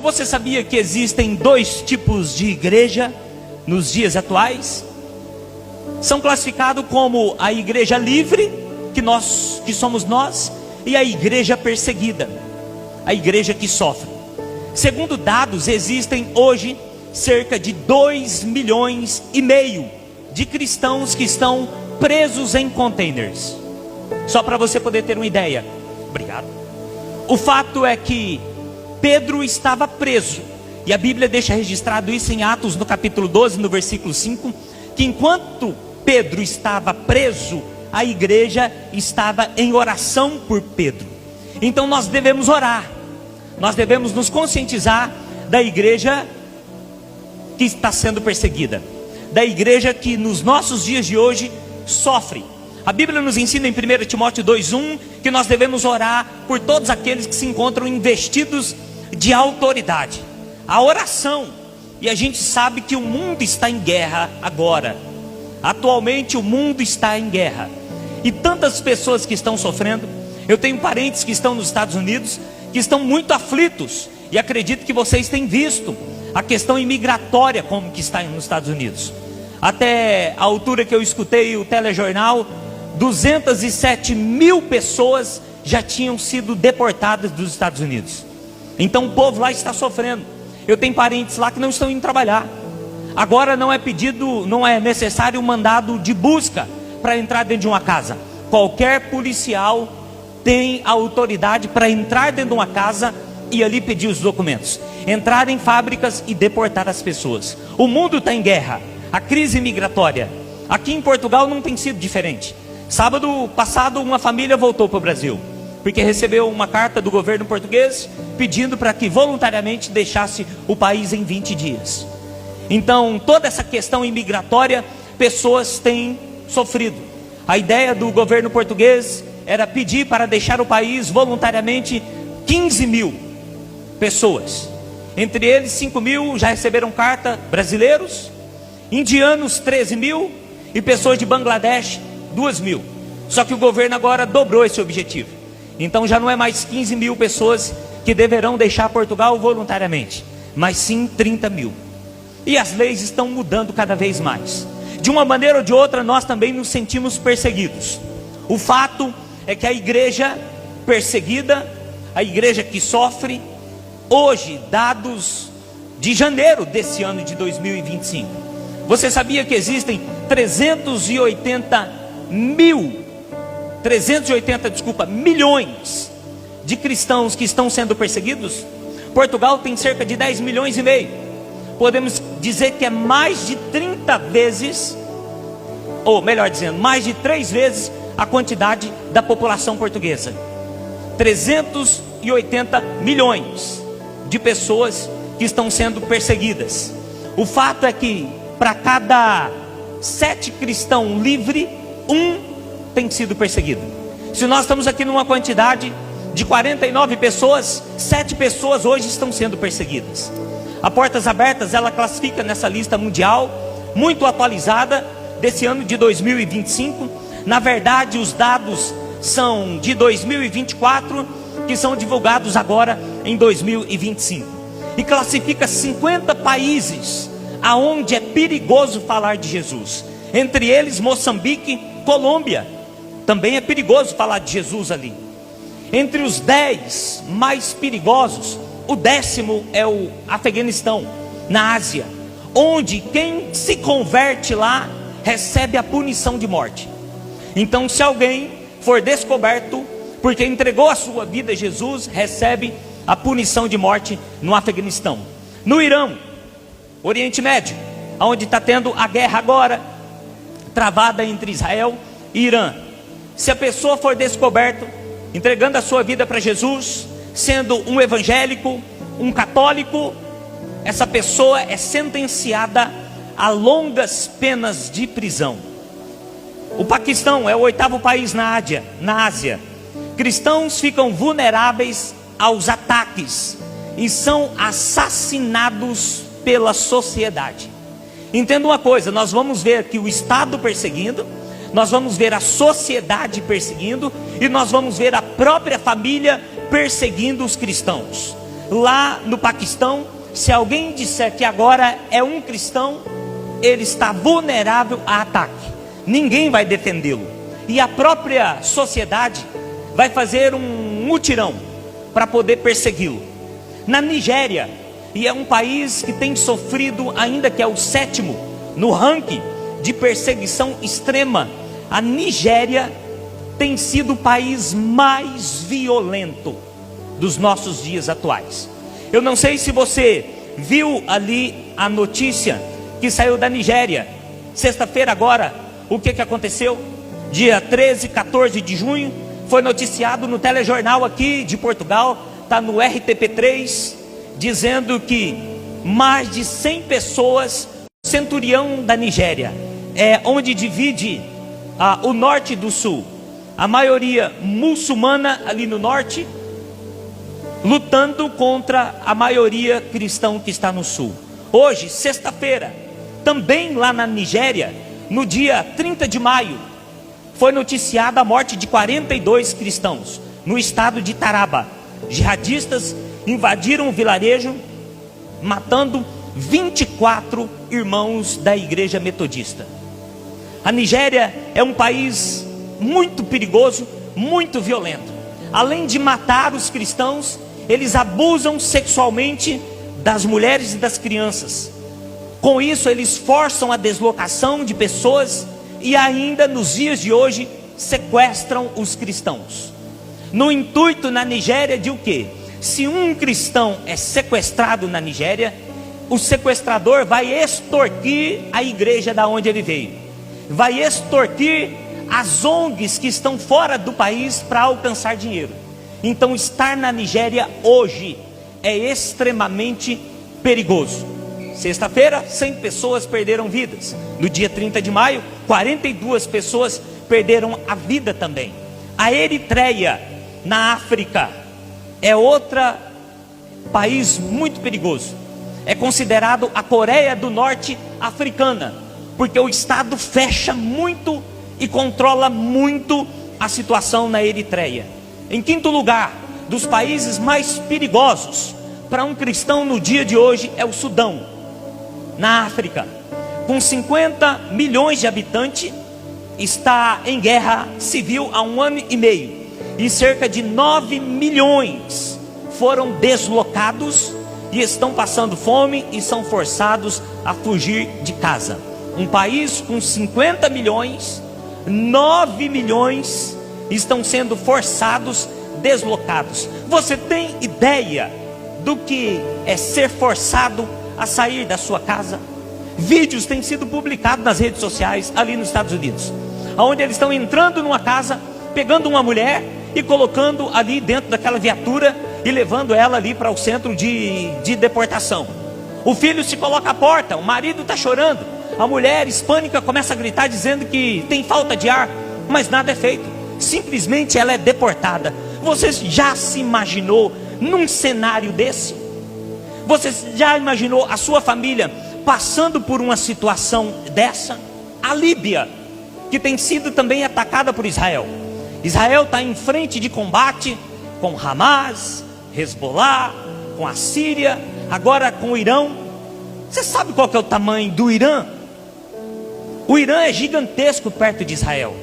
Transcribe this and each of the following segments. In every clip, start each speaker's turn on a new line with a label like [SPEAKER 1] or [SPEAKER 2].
[SPEAKER 1] Você sabia que existem dois tipos de igreja nos dias atuais? São classificados como a igreja livre, que somos nós, e a igreja perseguida, a igreja que sofre. Segundo dados, existem hoje cerca de 2,5 milhões de cristãos que estão presos em containers. Só para você poder ter uma ideia. Obrigado. O fato é que Pedro estava preso, e a Bíblia deixa registrado isso em Atos, no capítulo 12, no versículo 5, que enquanto Pedro estava preso, a igreja estava em oração por Pedro. Então nós devemos orar, nós devemos nos conscientizar da igreja que está sendo perseguida, da igreja que nos nossos dias de hoje sofre. A Bíblia nos ensina em 1 Timóteo 2,1 que nós devemos orar por todos aqueles que se encontram investidos de autoridade. A oração, e a gente sabe que o mundo está em guerra agora. Atualmente o mundo está em guerra, e tantas pessoas que estão sofrendo. Eu tenho parentes que estão nos Estados Unidos, que estão muito aflitos, e acredito que vocês têm visto a questão imigratória como que está nos Estados Unidos. Até a altura que eu escutei o telejornal, 207 mil pessoas já tinham sido deportadas dos Estados Unidos. Então o povo lá está sofrendo. Eu tenho parentes lá que não estão indo trabalhar. Agora não é necessário um mandado de busca para entrar dentro de uma casa. Qualquer policial tem a autoridade para entrar dentro de uma casa e ali pedir os documentos, entrar em fábricas e deportar as pessoas. O mundo está em guerra. A crise migratória aqui em Portugal não tem sido diferente. Sábado passado uma família voltou para o Brasil, porque recebeu uma carta do governo português pedindo para que voluntariamente deixasse o país em 20 dias. Então toda essa questão imigratória, pessoas têm sofrido. A ideia do governo português era pedir para deixar o país voluntariamente 15 mil pessoas. Entre eles 5 mil já receberam carta, brasileiros, indianos 13 mil e pessoas de Bangladesh 2 mil. Só que o governo agora dobrou esse objetivo. Então já não é mais 15 mil pessoas que deverão deixar Portugal voluntariamente, mas sim 30 mil. E as leis estão mudando cada vez mais. De uma maneira ou de outra nós também nos sentimos perseguidos. O fato é que a igreja perseguida, a igreja que sofre, hoje, dados de janeiro desse ano de 2025, você sabia que existem 380 milhões de cristãos que estão sendo perseguidos? Portugal tem cerca de 10,5 milhões. Podemos dizer que é mais de 30 vezes, ou melhor dizendo, mais de 3 vezes a quantidade da população portuguesa. 380 milhões de pessoas que estão sendo perseguidas. O fato é que para cada 7 cristãos livres, 1 tem sido perseguido. Se nós estamos aqui numa quantidade de 49 pessoas, 7 pessoas hoje estão sendo perseguidas. A Portas Abertas, ela classifica nessa lista mundial, muito atualizada, desse ano de 2025. Na verdade, os dados são de 2024, que são divulgados agora em 2025. E classifica 50 países aonde é perigoso falar de Jesus. Entre eles, Moçambique, Colômbia. Também é perigoso falar de Jesus ali. Entre os 10 mais perigosos, o 10º é o Afeganistão, na Ásia, onde quem se converte lá recebe a punição de morte. Então, se alguém for descoberto porque entregou a sua vida a Jesus, recebe a punição de morte no Afeganistão. No Irã, Oriente Médio, onde está tendo a guerra agora, travada entre Israel e Irã. Se a pessoa for descoberto entregando a sua vida para Jesus, sendo um evangélico, um católico, essa pessoa é sentenciada a longas penas de prisão. O Paquistão é o 8º país na Ásia. Cristãos ficam vulneráveis aos ataques e são assassinados pela sociedade. Entenda uma coisa, nós vamos ver aqui o Estado perseguindo, nós vamos ver a sociedade perseguindo, e nós vamos ver a própria família perseguindo os cristãos. Lá no Paquistão, se alguém disser que agora é um cristão, ele está vulnerável a ataque. Ninguém vai defendê-lo. E a própria sociedade vai fazer um mutirão para poder persegui-lo. Na Nigéria, e é um país que tem sofrido, ainda que é o 7º no ranking de perseguição extrema, a Nigéria tem sido o país mais violento dos nossos dias atuais. Eu não sei se você viu ali a notícia que saiu da Nigéria, sexta-feira agora, o que aconteceu? Dia 13, 14 de junho, foi noticiado no telejornal aqui de Portugal, está no RTP3, dizendo que mais de 100 pessoas, centurião da Nigéria, onde divide o norte do sul, a maioria muçulmana ali no norte, lutando contra a maioria cristã que está no sul. Hoje, sexta-feira, também lá na Nigéria, no dia 30 de maio, foi noticiada a morte de 42 cristãos, no estado de Taraba. Jihadistas invadiram o vilarejo, matando 24 irmãos da igreja metodista. A Nigéria é um país muito perigoso, muito violento. Além de matar os cristãos, eles abusam sexualmente das mulheres e das crianças. Com isso, eles forçam a deslocação de pessoas e ainda nos dias de hoje sequestram os cristãos. No intuito na Nigéria de o quê? Se um cristão é sequestrado na Nigéria, o sequestrador vai extorquir a igreja da onde ele veio, vai extorquir as ONGs que estão fora do país para alcançar dinheiro. Então estar na Nigéria hoje é extremamente perigoso. Sexta-feira, 100 pessoas perderam vidas. No dia 30 de maio, 42 pessoas perderam a vida também. A Eritreia, na África, é outro país muito perigoso. É considerado a Coreia do Norte africana, porque o Estado fecha muito e controla muito a situação na Eritreia. Em quinto lugar, dos países mais perigosos para um cristão no dia de hoje é o Sudão, na África. Com 50 milhões de habitantes, está em guerra civil há 1 ano e meio. E cerca de 9 milhões foram deslocados e estão passando fome e são forçados a fugir de casa. Um país com 50 milhões, 9 milhões estão sendo forçados, deslocados. Você tem ideia do que é ser forçado a sair da sua casa? Vídeos têm sido publicados nas redes sociais ali nos Estados Unidos, onde eles estão entrando numa casa, pegando uma mulher e colocando ali dentro daquela viatura e levando ela ali para o centro de deportação. O filho se coloca à porta, o marido está chorando, a mulher hispânica começa a gritar dizendo que tem falta de ar, mas nada é feito, simplesmente ela é deportada. Você já se imaginou num cenário desse? Você já imaginou a sua família passando por uma situação dessa? A Líbia, que tem sido também atacada por Israel. Israel está em frente de combate com Hamas, Hezbollah, com a Síria, agora com o Irã. Você sabe qual que é o tamanho do Irã? O Irã é gigantesco perto de Israel.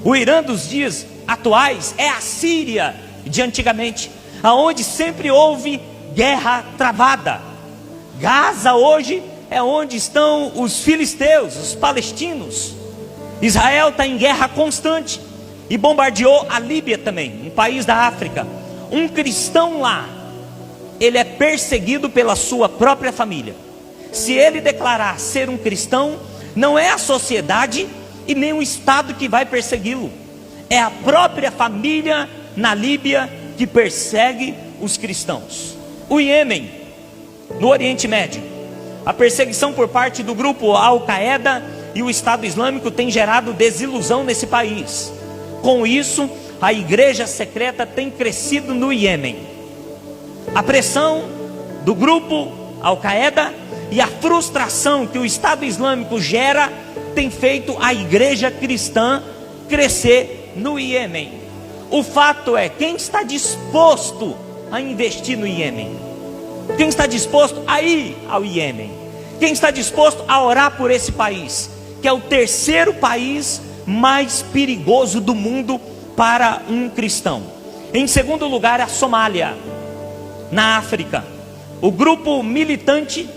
[SPEAKER 1] O Irã dos dias atuais é a Síria de antigamente, aonde sempre houve guerra travada. Gaza hoje é onde estão os filisteus, os palestinos. Israel está em guerra constante e bombardeou a Líbia também, um país da África. Um cristão lá, ele é perseguido pela sua própria família. Se ele declarar ser um cristão, não é a sociedade e nem o Estado que vai persegui-lo, é a própria família na Líbia que persegue os cristãos. O Iêmen, no Oriente Médio, a perseguição por parte do grupo Al-Qaeda e o Estado Islâmico tem gerado desilusão nesse país. Com isso, a igreja secreta tem crescido no Iêmen. A pressão do grupo Al-Qaeda e a frustração que o Estado Islâmico gera tem feito a igreja cristã crescer no Iêmen. O fato é, quem está disposto a investir no Iêmen? Quem está disposto a ir ao Iêmen? Quem está disposto a orar por esse país, que é o terceiro país mais perigoso do mundo para um cristão? Em segundo lugar, a Somália, na África. O grupo militante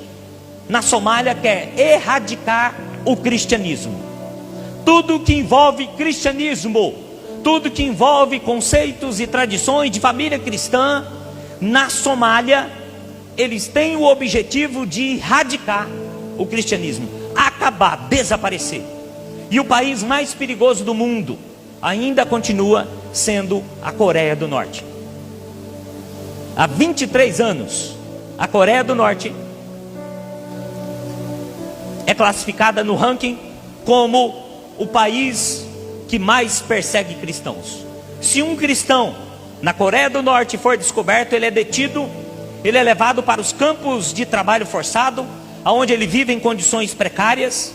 [SPEAKER 1] na Somália quer erradicar o cristianismo. Tudo que envolve cristianismo, tudo que envolve conceitos e tradições de família cristã, na Somália, eles têm o objetivo de erradicar o cristianismo, acabar, desaparecer. E o país mais perigoso do mundo ainda continua sendo a Coreia do Norte. Há 23 anos, a Coreia do Norte é classificada no ranking como o país que mais persegue cristãos. Se um cristão na Coreia do Norte for descoberto, ele é detido, ele é levado para os campos de trabalho forçado, onde ele vive em condições precárias,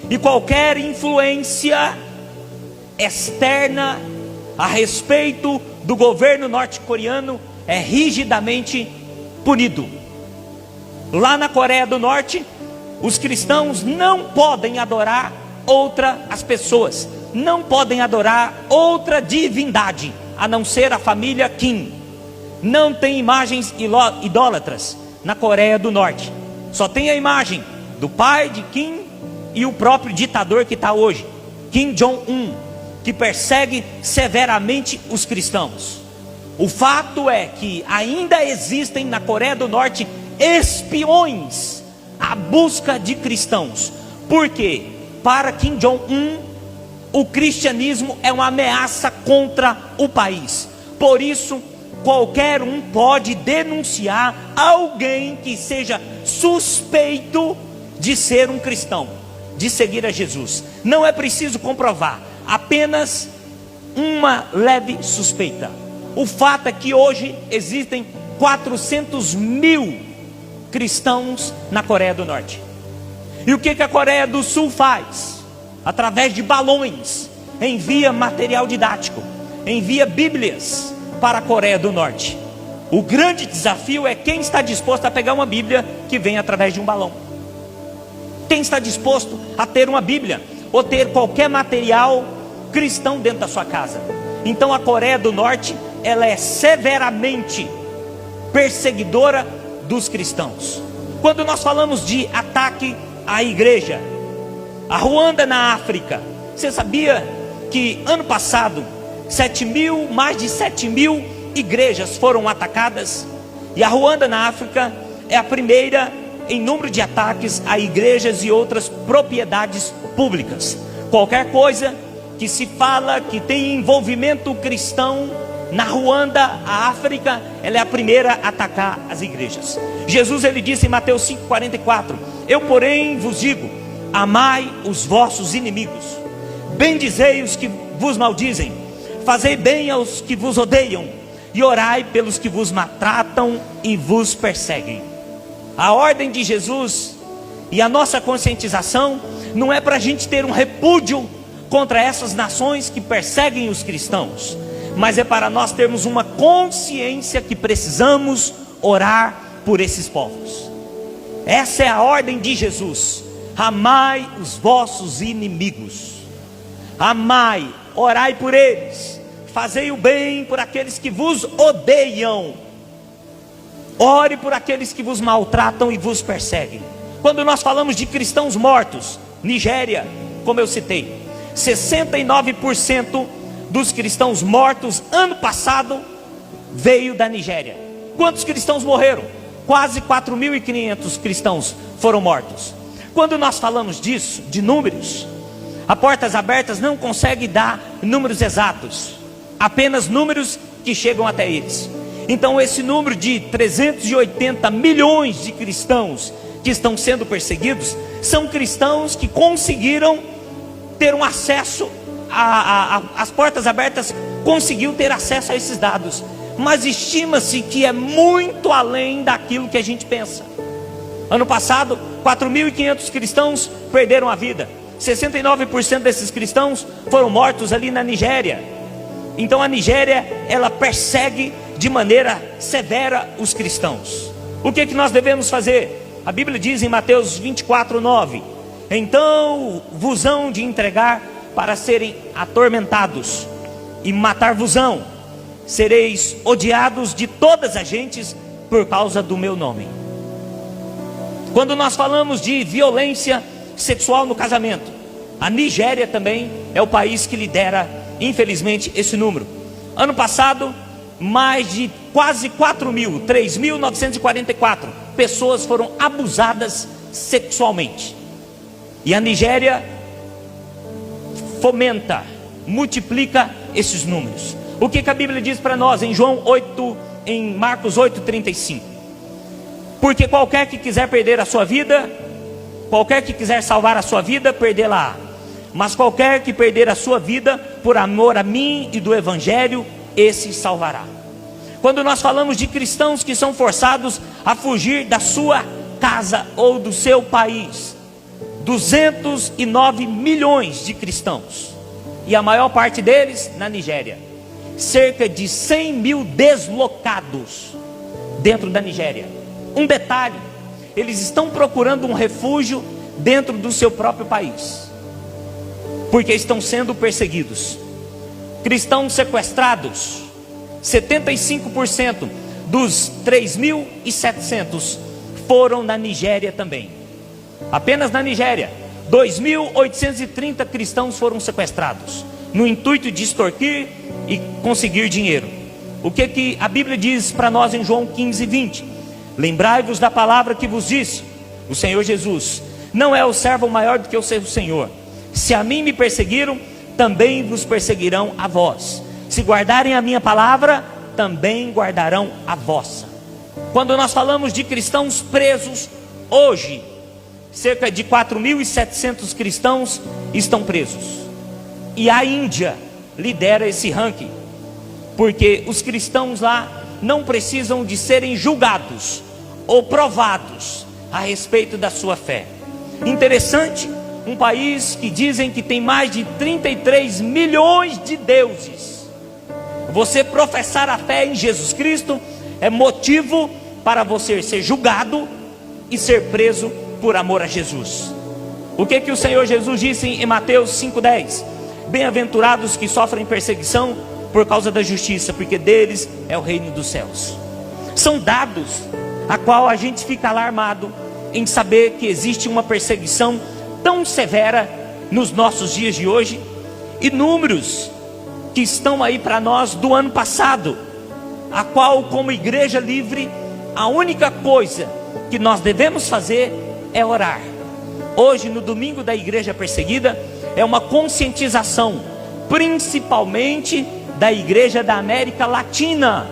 [SPEAKER 1] e qualquer influência externa a respeito do governo norte-coreano é rigidamente punido. Lá na Coreia do Norte, os cristãos não podem adorar as pessoas não podem adorar outra divindade a não ser a família Kim. Não tem imagens idólatras na Coreia do Norte. Só tem a imagem do pai de Kim e o próprio ditador que está hoje, Kim Jong-un, que persegue severamente os cristãos. O fato é que ainda existem na Coreia do Norte espiões à busca de cristãos. Por quê? Para Kim Jong-un, o cristianismo é uma ameaça contra o país. Por isso, qualquer um pode denunciar alguém que seja suspeito de ser um cristão, de seguir a Jesus. Não é preciso comprovar, apenas uma leve suspeita. O fato é que hoje existem 400 mil cristãos na Coreia do Norte. E o que a Coreia do Sul faz? Através de balões, envia material didático, envia bíblias para a Coreia do Norte. O grande desafio é quem está disposto a pegar uma bíblia que vem através de um balão. Quem está disposto a ter uma bíblia ou ter qualquer material cristão dentro da sua casa? Então a Coreia do Norte, ela é severamente perseguidora dos cristãos. Quando nós falamos de ataque à igreja, a Ruanda na África, você sabia que ano passado mais de 7 mil igrejas foram atacadas? E a Ruanda na África é a primeira em número de ataques a igrejas e outras propriedades públicas. Qualquer coisa que se fala que tem envolvimento cristão na Ruanda, a África, ela é a primeira a atacar as igrejas. Jesus, ele disse em Mateus 5,44: eu porém vos digo, amai os vossos inimigos, bendizei os que vos maldizem, fazei bem aos que vos odeiam, e orai pelos que vos maltratam e vos perseguem. A ordem de Jesus e a nossa conscientização não é para a gente ter um repúdio contra essas nações que perseguem os cristãos, mas é para nós termos uma consciência que precisamos orar por esses povos. Essa é a ordem de Jesus: amai os vossos inimigos, amai, orai por eles, fazei o bem por aqueles que vos odeiam, ore por aqueles que vos maltratam e vos perseguem. Quando nós falamos de cristãos mortos, Nigéria, como eu citei, 69% dos cristãos mortos ano passado veio da Nigéria. Quantos cristãos morreram? Quase 4.500 cristãos foram mortos. Quando nós falamos disso, de números, a Portas Abertas não consegue dar números exatos, apenas números que chegam até eles. Então esse número de 380 milhões de cristãos que estão sendo perseguidos, são cristãos que conseguiram ter um acesso as Portas Abertas conseguiu ter acesso a esses dados, mas estima-se que é muito além daquilo que a gente pensa. Ano passado, 4.500 cristãos perderam a vida, 69% desses cristãos foram mortos ali na Nigéria. Então a Nigéria, ela persegue de maneira severa os cristãos. O que nós devemos fazer? A Bíblia diz em Mateus 24:9: então vos hão de entregar para serem atormentados, e matar-vos-ão, sereis odiados de todas as gentes por causa do meu nome. Quando nós falamos de violência sexual no casamento, a Nigéria também é o país que lidera, infelizmente, esse número. Ano passado, mais de quase 3.944 pessoas foram abusadas sexualmente. E a Nigéria fomenta, multiplica esses números. O que a Bíblia diz para nós em Marcos 8:35? Porque qualquer que quiser perder a sua vida, qualquer que quiser salvar a sua vida, perdê-la. Mas qualquer que perder a sua vida por amor a mim e do Evangelho, esse salvará. Quando nós falamos de cristãos que são forçados a fugir da sua casa ou do seu país, 209 milhões de cristãos, e a maior parte deles na Nigéria. Cerca de 100 mil deslocados dentro da Nigéria. Um detalhe: eles estão procurando um refúgio dentro do seu próprio país, porque estão sendo perseguidos. Cristãos sequestrados, 75% dos 3.700 foram na Nigéria também. Apenas na Nigéria, 2.830 cristãos foram sequestrados, no intuito de extorquir e conseguir dinheiro. O que a Bíblia diz para nós em João 15:20? Lembrai-vos da palavra que vos disse o Senhor Jesus: não é o servo maior do que o seu Senhor. Se a mim me perseguiram, também vos perseguirão a vós. Se guardarem a minha palavra, também guardarão a vossa. Quando nós falamos de cristãos presos, hoje, cerca de 4.700 cristãos estão presos. E a Índia lidera esse ranking, porque os cristãos lá não precisam de serem julgados ou provados a respeito da sua fé. Interessante, um país que dizem que tem mais de 33 milhões de deuses. Você professar a fé em Jesus Cristo é motivo para você ser julgado e ser preso por amor a Jesus. O que o Senhor Jesus disse em Mateus 5:10? Bem-aventurados que sofrem perseguição por causa da justiça, porque deles é o reino dos céus. São dados a qual a gente fica alarmado em saber que existe uma perseguição tão severa nos nossos dias de hoje, e números que estão aí para nós do ano passado, a qual, como igreja livre, a única coisa que nós devemos fazer é orar. Hoje, no domingo da igreja perseguida, é uma conscientização, principalmente da igreja da América Latina,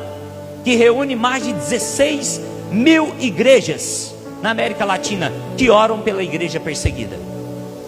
[SPEAKER 1] que reúne mais de 16 mil igrejas na América Latina, que oram pela igreja perseguida.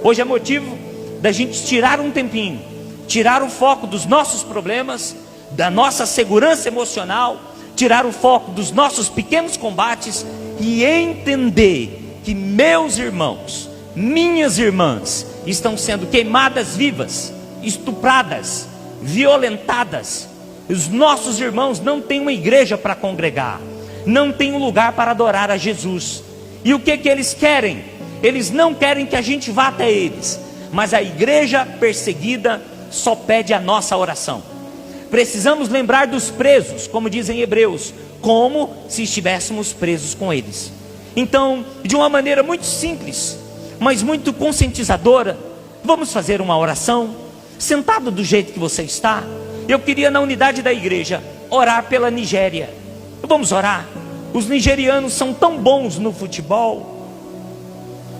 [SPEAKER 1] Hoje é motivo da gente tirar um tempinho, tirar o foco dos nossos problemas, da nossa segurança emocional, tirar o foco dos nossos pequenos combates e entender que meus irmãos, minhas irmãs estão sendo queimadas vivas, estupradas, violentadas. Os nossos irmãos não têm uma igreja para congregar, não tem um lugar para adorar a Jesus. E o que eles querem? Eles não querem que a gente vá até eles, mas a igreja perseguida só pede a nossa oração. Precisamos lembrar dos presos, como dizem Hebreus, como se estivéssemos presos com eles. Então, de uma maneira muito simples, mas muito conscientizadora, vamos fazer uma oração, sentado do jeito que você está. Eu queria, na unidade da igreja, orar pela Nigéria. Vamos orar. Os nigerianos são tão bons no futebol,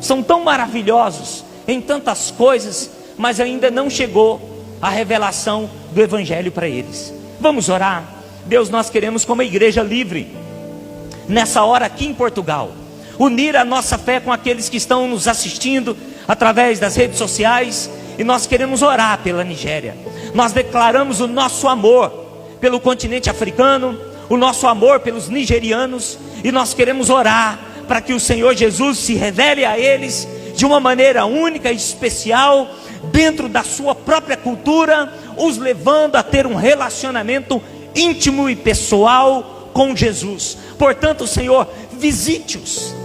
[SPEAKER 1] são tão maravilhosos em tantas coisas, mas ainda não chegou a revelação do Evangelho para eles. Vamos orar. Deus, nós queremos, como igreja livre, nessa hora aqui em Portugal, unir a nossa fé com aqueles que estão nos assistindo através das redes sociais, e nós queremos orar pela Nigéria. Nós declaramos o nosso amor pelo continente africano, o nosso amor pelos nigerianos, e nós queremos orar para que o Senhor Jesus se revele a eles de uma maneira única e especial, dentro da sua própria cultura, os levando a ter um relacionamento íntimo e pessoal com Jesus. Portanto, Senhor, visite-os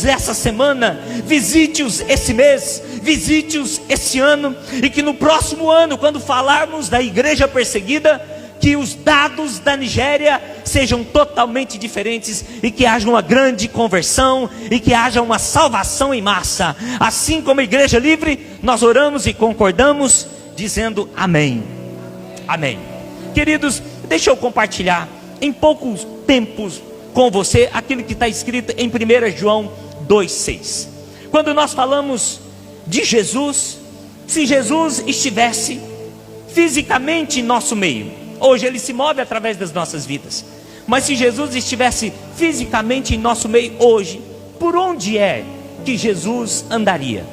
[SPEAKER 1] essa semana, visite-os esse mês, visite-os esse ano, e que no próximo ano, quando falarmos da igreja perseguida, que os dados da Nigéria sejam totalmente diferentes, e que haja uma grande conversão, e que haja uma salvação em massa. Assim como a Igreja Livre, nós oramos e concordamos, dizendo amém. Amém. Queridos, deixa eu compartilhar em poucos tempos com você aquilo que está escrito em 1 João 2,6. Quando nós falamos de Jesus, se Jesus estivesse fisicamente em nosso meio, hoje Ele se move através das nossas vidas, mas se Jesus estivesse fisicamente em nosso meio hoje, por onde é que Jesus andaria?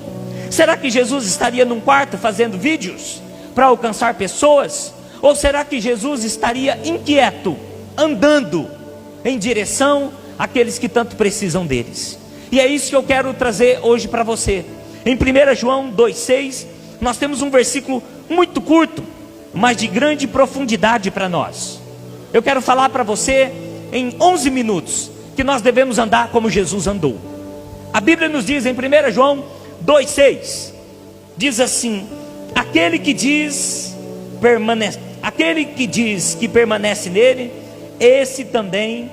[SPEAKER 1] Será que Jesus estaria num quarto fazendo vídeos para alcançar pessoas? Ou será que Jesus estaria inquieto, andando em direção àqueles que tanto precisam deles? E é isso que eu quero trazer hoje para você. Em 1 João 2,6, nós temos um versículo muito curto, mas de grande profundidade para nós. Eu quero falar para você em 11 minutos que nós devemos andar como Jesus andou. A Bíblia nos diz em 1 João 2,6, diz assim: aquele que diz que permanece nele, esse também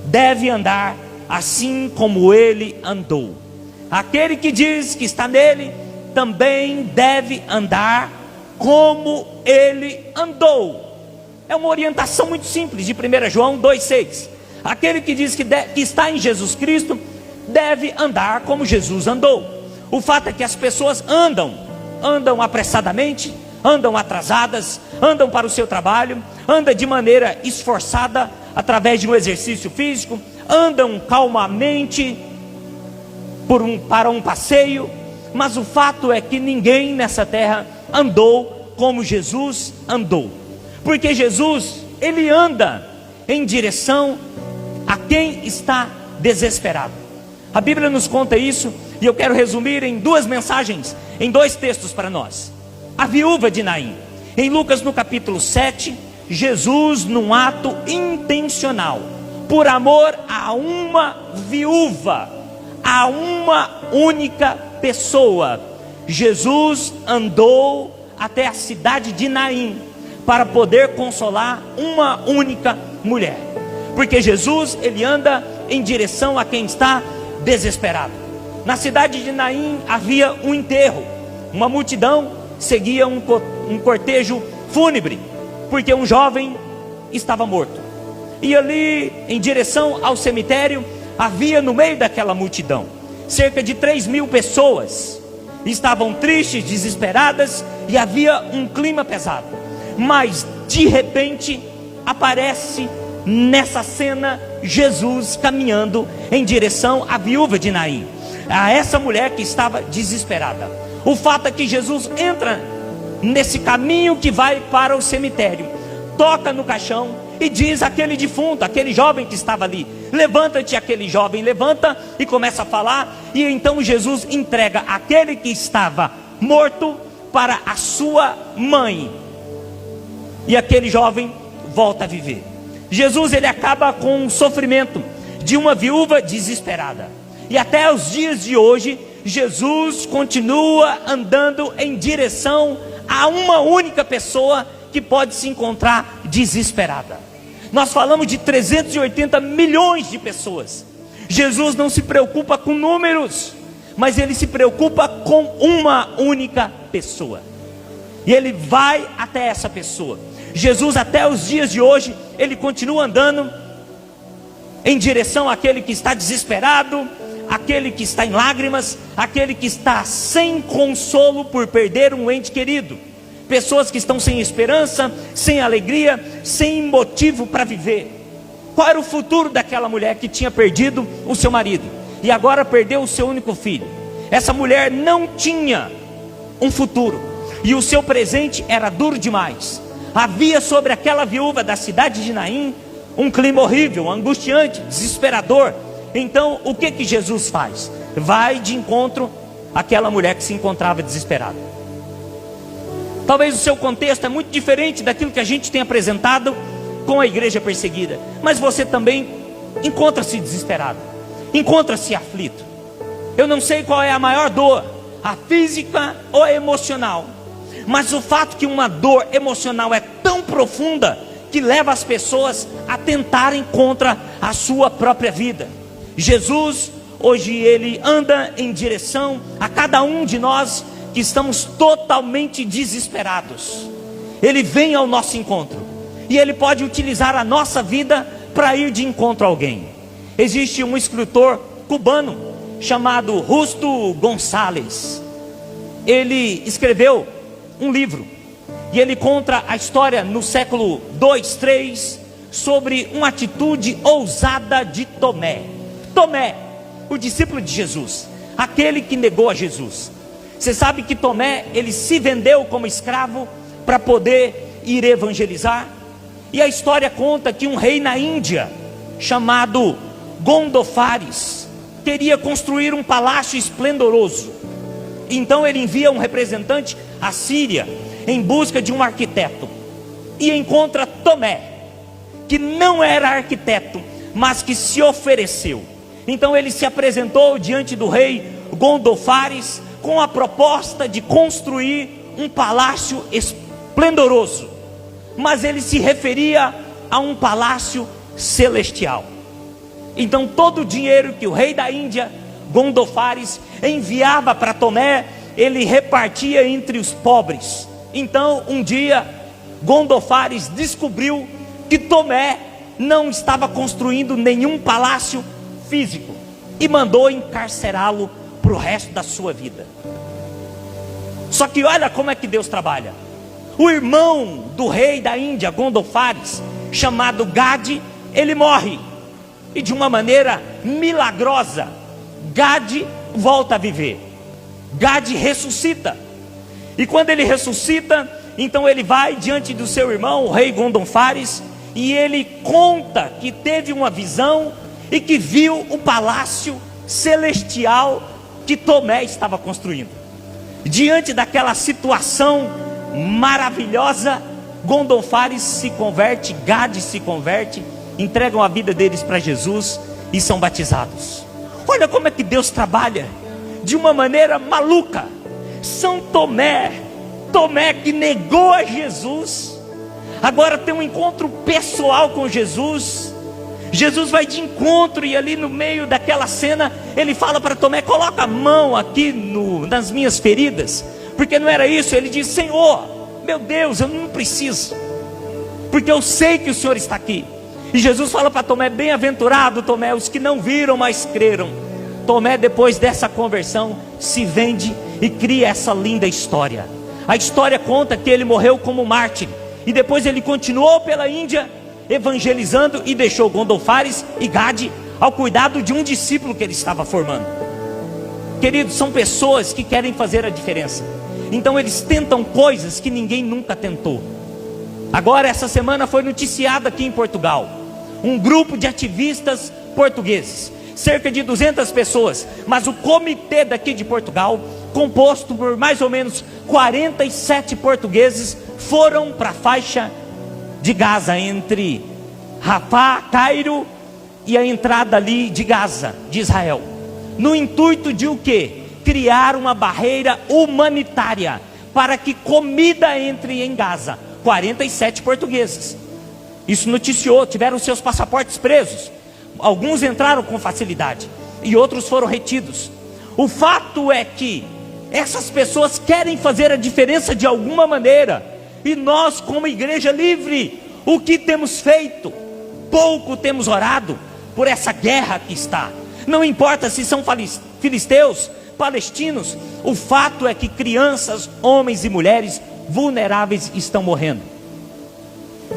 [SPEAKER 1] deve andar assim como ele andou. Aquele que diz que está nele, também deve andar como ele andou. É uma orientação muito simples de 1 João 2,6. Aquele que diz que está em Jesus Cristo, deve andar como Jesus andou. O fato é que as pessoas andam apressadamente, andam atrasadas, andam para o seu trabalho, andam de maneira esforçada, através de um exercício físico, andam calmamente para um passeio, mas o fato é que ninguém nessa terra andou como Jesus andou, porque Jesus, Ele anda em direção a quem está desesperado. A Bíblia nos conta isso, e eu quero resumir em duas mensagens, em dois textos para nós. A viúva de Naim, em Lucas no capítulo 7, Jesus num ato intencional, por amor a uma viúva, a uma única pessoa, Jesus andou até a cidade de Naim, para poder consolar uma única mulher, porque Jesus, Ele anda em direção a quem está desesperado. Na cidade de Naim havia um enterro, uma multidão seguia um cortejo fúnebre, porque um jovem estava morto, e ali em direção ao cemitério, havia no meio daquela multidão, cerca de 3.000 pessoas, estavam tristes, desesperadas, e havia um clima pesado. Mas de repente aparece nessa cena Jesus caminhando em direção à viúva de Naim, a essa mulher que estava desesperada. O fato é que Jesus entra nesse caminho que vai para o cemitério, toca no caixão e diz àquele defunto, aquele jovem que estava ali: levanta-te. Aquele jovem levanta e começa a falar, e então Jesus entrega aquele que estava morto para a sua mãe, e aquele jovem volta a viver. Jesus, Ele acaba com o sofrimento de uma viúva desesperada, e até os dias de hoje Jesus continua andando em direção a uma única pessoa que pode se encontrar desesperada. Nós falamos de 380 milhões de pessoas. Jesus não se preocupa com números, mas Ele se preocupa com uma única pessoa, e Ele vai até essa pessoa. Jesus, até os dias de hoje, Ele continua andando em direção àquele que está desesperado, aquele que está em lágrimas, aquele que está sem consolo por perder um ente querido. Pessoas que estão sem esperança, sem alegria, sem motivo para viver. Qual era o futuro daquela mulher que tinha perdido o seu marido e agora perdeu o seu único filho? Essa mulher não tinha um futuro, e o seu presente era duro demais. Havia sobre aquela viúva da cidade de Naim um clima horrível, angustiante, desesperador. Então o que Jesus faz? Vai de encontro àquela mulher que se encontrava desesperada. Talvez o seu contexto é muito diferente daquilo que a gente tem apresentado com a igreja perseguida, mas você também encontra-se desesperado, encontra-se aflito. Eu não sei qual é a maior dor, a física ou a emocional, mas o fato que uma dor emocional é tão profunda que leva as pessoas a tentarem contra a sua própria vida. Jesus, hoje, ele anda em direção a cada um de nós que estamos totalmente desesperados. Ele vem ao nosso encontro e ele pode utilizar a nossa vida para ir de encontro a alguém. Existe um escritor cubano chamado Justo González. Ele escreveu um livro e ele conta a história no século 2, 3 sobre uma atitude ousada de Tomé. Tomé, o discípulo de Jesus, aquele que negou a Jesus. Você sabe que Tomé, ele se vendeu como escravo para poder ir evangelizar. E a história conta que um rei na Índia, chamado Gondofares, queria construir um palácio esplendoroso. Então ele envia um representante à Síria em busca de um arquiteto, e encontra Tomé, que não era arquiteto, mas que se ofereceu. Então ele se apresentou diante do rei Gondofares com a proposta de construir um palácio esplendoroso, mas ele se referia a um palácio celestial. Então todo o dinheiro que o rei da Índia, Gondofares, enviava para Tomé, ele repartia entre os pobres. Então um dia Gondofares descobriu que Tomé não estava construindo nenhum palácio físico e mandou encarcerá-lo para o resto da sua vida. Só que olha como é que Deus trabalha. O irmão do rei da Índia, Gondofares, chamado Gade, ele morre, e de uma maneira milagrosa, Gade volta a viver. Gade ressuscita, e quando ele ressuscita, então ele vai diante do seu irmão, o rei Gondofares, e ele conta que teve uma visão e que viu o palácio celestial que Tomé estava construindo. Diante daquela situação maravilhosa, Gondofares se converte, Gade se converte, entregam a vida deles para Jesus e são batizados. Olha como é que Deus trabalha de uma maneira maluca. São Tomé que negou a Jesus, agora tem um encontro pessoal com Jesus. Jesus vai de encontro, e ali no meio daquela cena ele fala para Tomé: coloca a mão aqui nas minhas feridas, porque não era isso. Ele diz: Senhor, meu Deus, eu não preciso, porque eu sei que o Senhor está aqui. E Jesus fala para Tomé: bem-aventurado Tomé, os que não viram, mas creram. Tomé, depois dessa conversão, se vende e cria essa linda história. A história conta que ele morreu como mártir, e depois ele continuou pela Índia evangelizando, e deixou Gondofares e Gade ao cuidado de um discípulo que ele estava formando. Queridos, são pessoas que querem fazer a diferença, então eles tentam coisas que ninguém nunca tentou. Agora, essa semana foi noticiado aqui em Portugal, um grupo de ativistas portugueses, cerca de 200 pessoas, mas o comitê daqui de Portugal, composto por mais ou menos 47 portugueses, foram para a faixa de Gaza, entre Rafah, Cairo e a entrada ali de Gaza, de Israel, no intuito de o quê? Criar uma barreira humanitária para que comida entre em Gaza. 47 portugueses, isso noticiou, tiveram seus passaportes presos. Alguns entraram com facilidade e outros foram retidos. O fato é que essas pessoas querem fazer a diferença de alguma maneira, e nós, como igreja livre, o que temos feito? Pouco temos orado por essa guerra que está. Não importa se são filisteus, palestinos, o fato é que crianças, homens e mulheres vulneráveis estão morrendo.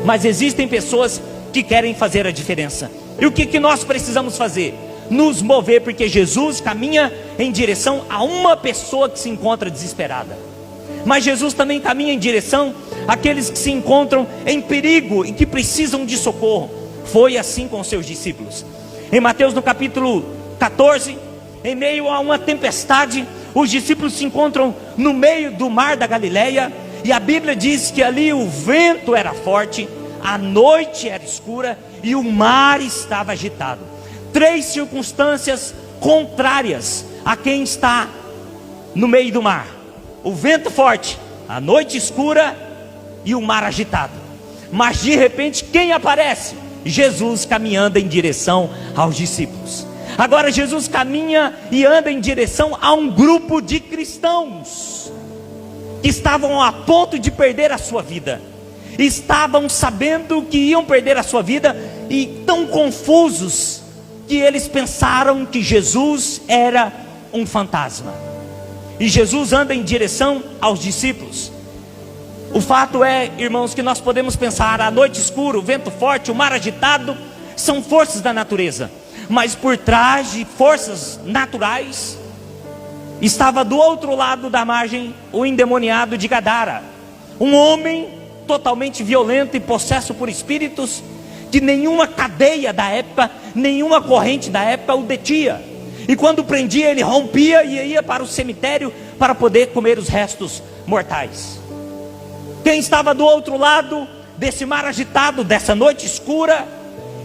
[SPEAKER 1] Mas existem pessoas que querem fazer a diferença. E o que nós precisamos fazer? Nos mover, porque Jesus caminha em direção a uma pessoa que se encontra desesperada. Mas Jesus também caminha em direção àqueles que se encontram em perigo e que precisam de socorro. Foi assim com os seus discípulos. Em Mateus no capítulo 14, em meio a uma tempestade, os discípulos se encontram no meio do mar da Galileia, e a Bíblia diz que ali o vento era forte, a noite era escura e o mar estava agitado. 3 circunstâncias contrárias a quem está no meio do mar: o vento forte, a noite escura e o mar agitado. Mas de repente quem aparece? Jesus caminhando em direção aos discípulos. Agora Jesus caminha e anda em direção a um grupo de cristãos que estavam a ponto de perder a sua vida. Estavam sabendo que iam perder a sua vida e tão confusos que eles pensaram que Jesus era um fantasma. E Jesus anda em direção aos discípulos. O fato é, irmãos, que nós podemos pensar: a noite escura, o vento forte, o mar agitado são forças da natureza. Mas por trás de forças naturais estava do outro lado da margem o endemoniado de Gadara, um homem totalmente violento e possesso por espíritos, que nenhuma cadeia da época, nenhuma corrente da época o detinha. E quando prendia, ele rompia e ia para o cemitério para poder comer os restos mortais. Quem estava do outro lado desse mar agitado, dessa noite escura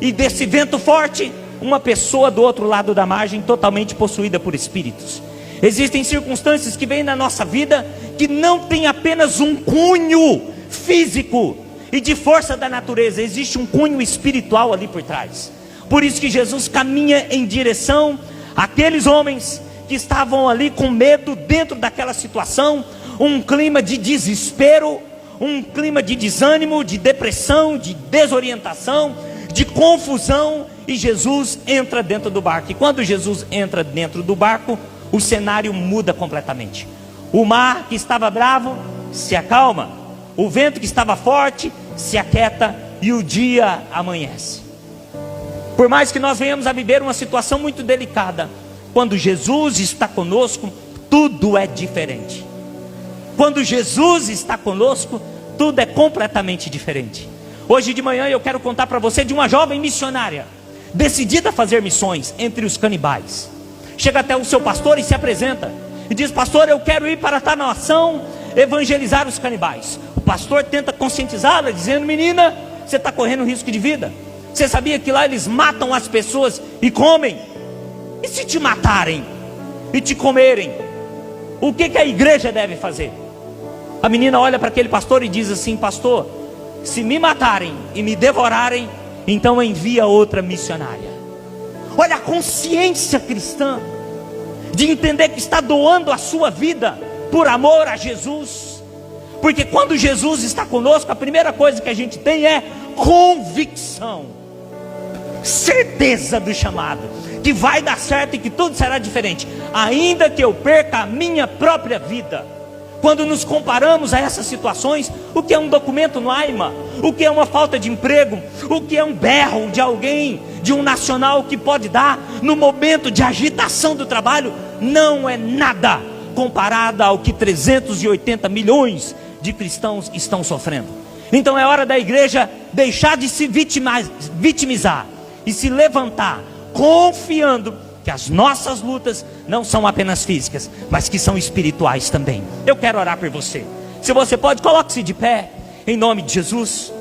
[SPEAKER 1] e desse vento forte? Uma pessoa do outro lado da margem, totalmente possuída por espíritos. Existem circunstâncias que vêm na nossa vida que não tem apenas um cunho físico e de força da natureza, existe um cunho espiritual ali por trás. Por isso que Jesus caminha em direção àqueles homens que estavam ali com medo dentro daquela situação, um clima de desespero, um clima de desânimo, de depressão, de desorientação, de confusão. E Jesus entra dentro do barco. E quando Jesus entra dentro do barco, o cenário muda completamente. O mar que estava bravo se acalma, o vento que estava forte se aquieta e o dia amanhece. Por mais que nós venhamos a viver uma situação muito delicada, quando Jesus está conosco, tudo é diferente. Quando Jesus está conosco, tudo é completamente diferente. Hoje de manhã eu quero contar para você de uma jovem missionária, decidida a fazer missões entre os canibais. Chega até o seu pastor e se apresenta e diz: pastor, eu quero ir para tal nação evangelizar os canibais. O pastor tenta conscientizá-la, dizendo: menina, você está correndo risco de vida. Você sabia que lá eles matam as pessoas e comem? E se te matarem e te comerem, o que a igreja deve fazer? A menina olha para aquele pastor e diz assim: pastor, se me matarem e me devorarem, então envia outra missionária. Olha a consciência cristã de entender que está doando a sua vida por amor a Jesus. Porque quando Jesus está conosco, a primeira coisa que a gente tem é convicção, certeza do chamado, que vai dar certo e que tudo será diferente, ainda que eu perca a minha própria vida. Quando nos comparamos a essas situações, o que é um documento no AIMA, o que é uma falta de emprego, o que é um berro de alguém, de um nacional que pode dar no momento de agitação do trabalho, não é nada comparado ao que 380 milhões de cristãos estão sofrendo. Então é hora da igreja deixar de se vitimizar e se levantar, confiando que as nossas lutas não são apenas físicas, mas que são espirituais também. Eu quero orar por você. Se você pode, coloque-se de pé, em nome de Jesus.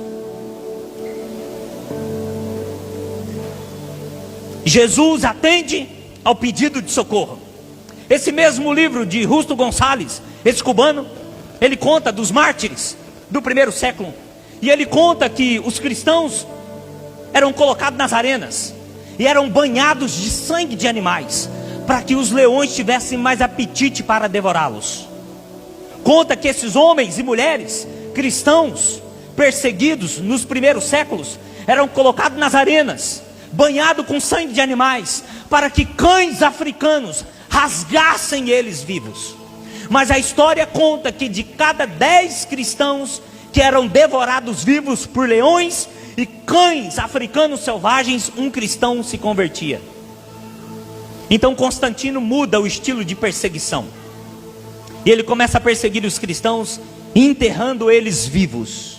[SPEAKER 1] Jesus atende ao pedido de socorro. Esse mesmo livro de Justo Gonçalves, esse cubano, ele conta dos mártires do primeiro século. E ele conta que os cristãos eram colocados nas arenas e eram banhados de sangue de animais, para que os leões tivessem mais apetite para devorá-los. Conta que esses homens e mulheres cristãos perseguidos nos primeiros séculos eram colocados nas arenas, banhados com sangue de animais, para que cães africanos rasgassem eles vivos. Mas a história conta que de cada 10 cristãos que eram devorados vivos por leões e cães africanos selvagens, um cristão se convertia. Então Constantino muda o estilo de perseguição, e ele começa a perseguir os cristãos, enterrando eles vivos.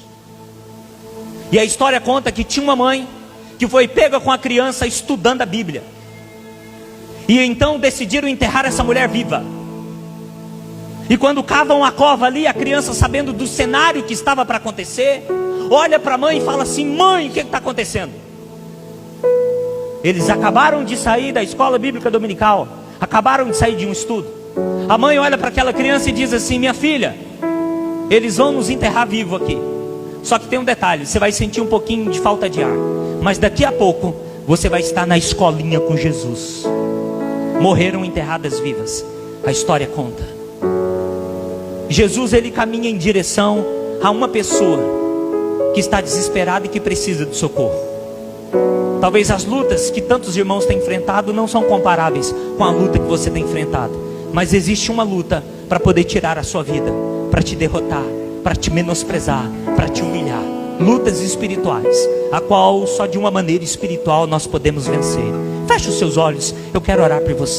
[SPEAKER 1] E a história conta que tinha uma mãe que foi pega com a criança estudando a Bíblia, e então decidiram enterrar essa mulher viva. E quando cavam a cova ali, a criança, sabendo do cenário que estava para acontecer, olha para a mãe e fala assim: mãe, o que está acontecendo? Eles acabaram de sair da escola bíblica dominical, acabaram de sair de um estudo. A mãe olha para aquela criança e diz assim: minha filha, eles vão nos enterrar vivo aqui. Só que tem um detalhe, você vai sentir um pouquinho de falta de ar, mas daqui a pouco você vai estar na escolinha com Jesus. Morreram enterradas vivas. A história conta. Jesus, ele caminha em direção a uma pessoa que está desesperada e que precisa de socorro. Talvez as lutas que tantos irmãos têm enfrentado não são comparáveis com a luta que você tem enfrentado, mas existe uma luta para poder tirar a sua vida, para te derrotar, para te menosprezar, para te humilhar. Lutas espirituais, a qual só de uma maneira espiritual nós podemos vencer. Feche os seus olhos, eu quero orar por você.